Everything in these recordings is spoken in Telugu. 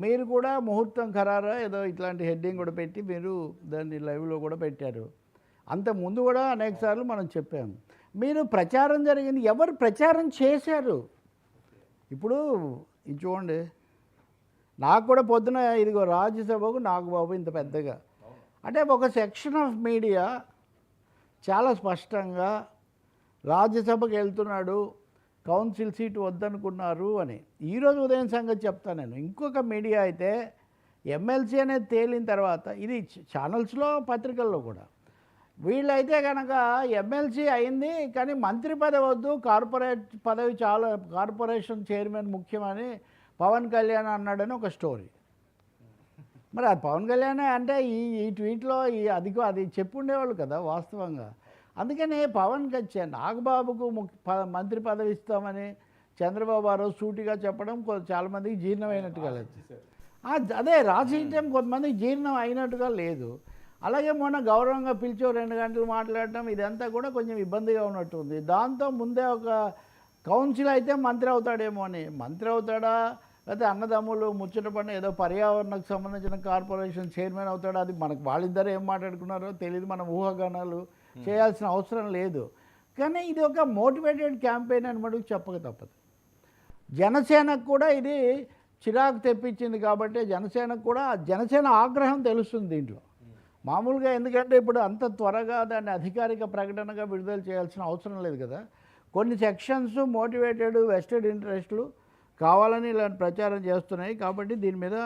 మీరు కూడా ముహూర్తం ఖరారా ఏదో ఇట్లాంటి హెడ్డింగ్ కూడా పెట్టి మీరు దాన్ని లైవ్లో కూడా పెట్టారు. అంత ముందు కూడా అనేక సార్లు మనం చెప్పాము. మీరు ప్రచారం జరిగింది, ఎవరు ప్రచారం చేశారు? ఇప్పుడు ఇది చూడండి, నాకు కూడా పొద్దున ఇదిగో రాజ్యసభకు నాగబాబు ఇంత పెద్దగా, అంటే ఒక సెక్షన్ ఆఫ్ మీడియా చాలా స్పష్టంగా రాజ్యసభకు వెళ్తున్నాడు, కౌన్సిల్ సీటు వద్దనుకున్నారు అని. ఈరోజు ఉదయం సంగతి చెప్తాను నేను. ఇంకొక మీడియా అయితే ఎమ్మెల్సీ అనేది తేలిన తర్వాత, ఇది ఛానల్స్లో పత్రికల్లో కూడా, వీళ్ళైతే కనుక ఎమ్మెల్సీ అయింది కానీ మంత్రి పదవి వద్దు, కార్పొరేట్ పదవి చాలా, కార్పొరేషన్ చైర్మన్ ముఖ్యమని పవన్ కళ్యాణ్ అన్నాడని ఒక స్టోరీ. మరి అది పవన్ కళ్యాణ్ అంటే ఈ ట్వీట్లో అది చెప్పుండేవాళ్ళు కదా వాస్తవంగా. అందుకని పవన్ కళ్యాణ్ నాగబాబుకు మంత్రి పదవి ఇస్తామని చంద్రబాబు ఆ రోజు సూటిగా చెప్పడం చాలామందికి జీర్ణమైనట్టుగా లేదు. అదే రాజకీయం కొంతమందికి జీర్ణం అయినట్టుగా లేదు. అలాగే మొన్న గౌరవంగా పిలిచి 2 గంటలు మాట్లాడటం ఇదంతా కూడా కొంచెం ఇబ్బందిగా ఉన్నట్టుంది. దాంతో ముందే ఒక కౌన్సిల్ అయితే మంత్రి అవుతాడేమో అని. మంత్రి అవుతాడా, లేకపోతే అన్నదమ్ములు ముచ్చట పడిన ఏదో పర్యావరణకు సంబంధించిన కార్పొరేషన్ చైర్మన్ అవుతాడా, అది మనకు వాళ్ళిద్దరు ఏం మాట్లాడుకున్నారో తెలియదు. మనం ఊహాగానాలు చేయాల్సిన అవసరం లేదు. కానీ ఇది ఒక మోటివేటెడ్ క్యాంపెయిన్ అని మటుకు చెప్పక తప్పదు. జనసేనకు కూడా ఇది చిరాకు తెప్పించింది కాబట్టి జనసేన ఆగ్రహం తెలుస్తుంది దీంట్లో. మామూలుగా ఎందుకంటే ఇప్పుడు అంత త్వరగా దాన్ని అధికారిక ప్రకటనగా విడుదల చేయాల్సిన అవసరం లేదు కదా. కొన్ని సెక్షన్స్ మోటివేటెడ్ వెస్టెడ్ ఇంట్రెస్ట్లు కావాలని ఇలాంటి ప్రచారం చేస్తున్నాయి. కాబట్టి దీని మీద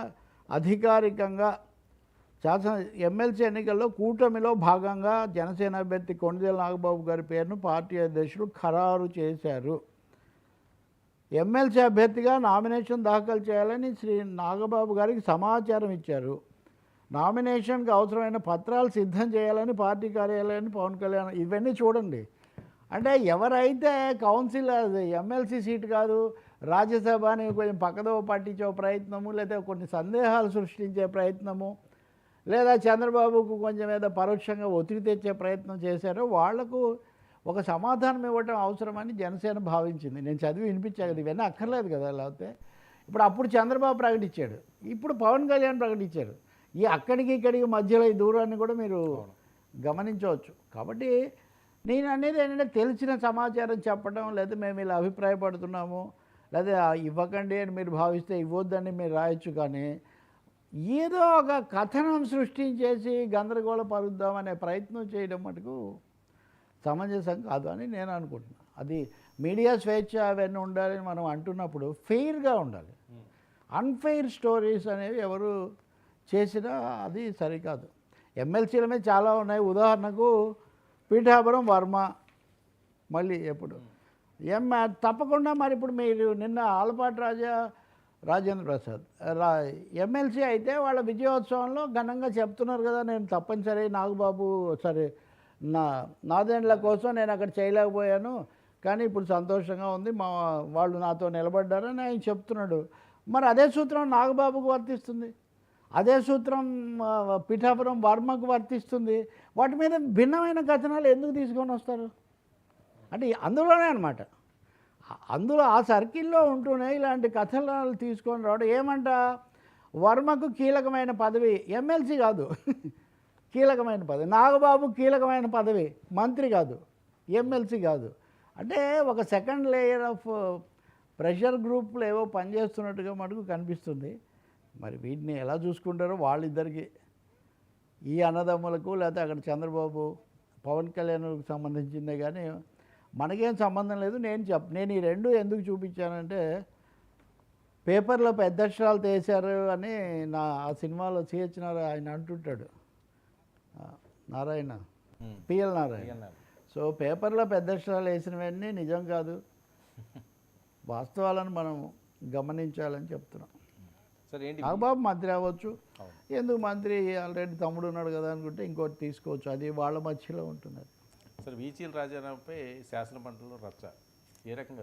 అధికారికంగా ఎమ్మెల్సీ ఎన్నికల్లో కూటమిలో భాగంగా జనసేన అభ్యర్థి కొణిదెల నాగబాబు గారి పేరును పార్టీ అధ్యక్షులు ఖరారు చేశారు. ఎమ్మెల్సీ అభ్యర్థిగా నామినేషన్ దాఖలు చేయాలని శ్రీ నాగబాబు గారికి సమాచారం ఇచ్చారు. నామినేషన్కి అవసరమైన పత్రాలు సిద్ధం చేయాలని పార్టీ కార్యాలయాన్ని పవన్ కళ్యాణ్, ఇవన్నీ చూడండి. అంటే ఎవరైతే కౌన్సిల్ ఎమ్మెల్సీ సీట్ కాదు రాజ్యసభని కొంచెం పక్కదోవ పట్టించే ప్రయత్నము, లేదా కొన్ని సందేహాలు సృష్టించే ప్రయత్నము, లేదా చంద్రబాబుకు కొంచెం ఏదో పరోక్షంగా ఒత్తిడి తెచ్చే ప్రయత్నం చేశారో వాళ్లకు ఒక సమాధానం ఇవ్వటం అవసరమని జనసేన భావించింది. నేను చదివి వినిపించా కదా, ఇవన్నీ అక్కర్లేదు కదా. లేకపోతే అప్పుడు చంద్రబాబు ప్రకటించాడు, ఇప్పుడు పవన్ కళ్యాణ్ ప్రకటించారు. ఈ అక్కడికి ఇక్కడికి మధ్యలో ఈ దూరాన్ని కూడా మీరు గమనించవచ్చు. కాబట్టి నేను అనేది ఏంటంటే తెలిసిన సమాచారం చెప్పడం, లేదా మేము ఇలా అభిప్రాయపడుతున్నాము, లేదా ఇవ్వకండి అని మీరు భావిస్తే ఇవ్వద్దని మీరు రాయొచ్చు. కానీ ఏదో ఒక కథనం సృష్టించేసి గందరగోళపరుద్దామనే ప్రయత్నం చేయడం మటుకు సమంజసం కాదు అని నేను అనుకుంటున్నాను. అది మీడియా స్వేచ్ఛ అవన్నీ ఉండాలని మనం అంటున్నప్పుడు ఫెయిర్గా ఉండాలి. అన్ఫెయిర్ స్టోరీస్ అనేవి ఎవరు చేసినా అది సరికాదు. ఎమ్మెల్సీల మీద చాలా ఉన్నాయి. ఉదాహరణకు పీఠాపురం వర్మ, మళ్ళీ ఎప్పుడు తప్పకుండా మరి ఇప్పుడు మీరు నిన్న ఆలపాటి రాజేంద్ర ప్రసాద్ ఎమ్మెల్సీ అయితే వాళ్ళ విజయోత్సవంలో ఘనంగా చెప్తున్నారు కదా, నేను తప్పనిసరి నాగబాబు సరే నాదేండ్ల కోసం నేను అక్కడ చేయలేకపోయాను, కానీ ఇప్పుడు సంతోషంగా ఉంది, వాళ్ళు నాతో నిలబడ్డారని ఆయన చెప్తున్నాడు. మరి అదే సూత్రం నాగబాబుకు వర్తిస్తుంది, అదే సూత్రం పిఠాపురం వర్మకు వర్తిస్తుంది. వాటి మీద భిన్నమైన కథనాలు ఎందుకు తీసుకొని వస్తారు అంటే అందులోనే అనమాట. అందులో ఆ సర్కిల్లో ఉంటూనే ఇలాంటి కథనాలు తీసుకొని రావడం. ఏమంట, వర్మకు కీలకమైన పదవి ఎమ్మెల్సీ కాదు, కీలకమైన పదవి. నాగబాబు కీలకమైన పదవి మంత్రి కాదు, ఎమ్మెల్సీ కాదు. అంటే ఒక సెకండ్ లేయర్ ఆఫ్ ప్రెషర్ గ్రూప్లు ఏవో పనిచేస్తున్నట్టుగా మటుకు కనిపిస్తుంది. మరి వీటిని ఎలా చూసుకుంటారో వాళ్ళిద్దరికి, ఈ అన్నదమ్ములకు, లేకపోతే అక్కడ చంద్రబాబు పవన్ కళ్యాణ్కి సంబంధించిందే కానీ మనకేం సంబంధం లేదు. నేను ఈ రెండు ఎందుకు చూపించానంటే, పేపర్లో పెద్ద అక్షరాలతో వేశారు అని ఆ సినిమాలో సిహెచ్ నారాయణ ఆయన అంటుంటాడు, నారాయణ పిఎల్ నారాయణ. సో పేపర్లో పెద్ద అక్షరాలు వేసినవన్నీ నిజం కాదు, వాస్తవాలను మనం గమనించాలని చెప్తున్నాం. నాగబాబు మంత్రి అవ్వచ్చు, ఎందుకు మంత్రి ఆల్రెడీ తమ్ముడు ఉన్నాడు కదా అనుకుంటే ఇంకోటి తీసుకోవచ్చు, అది వాళ్ళ మధ్యలో ఉంటుంది. సార్ వీచీల రాజీనామాపై శాసనమండలిలో రచ్చ ఏ రకంగా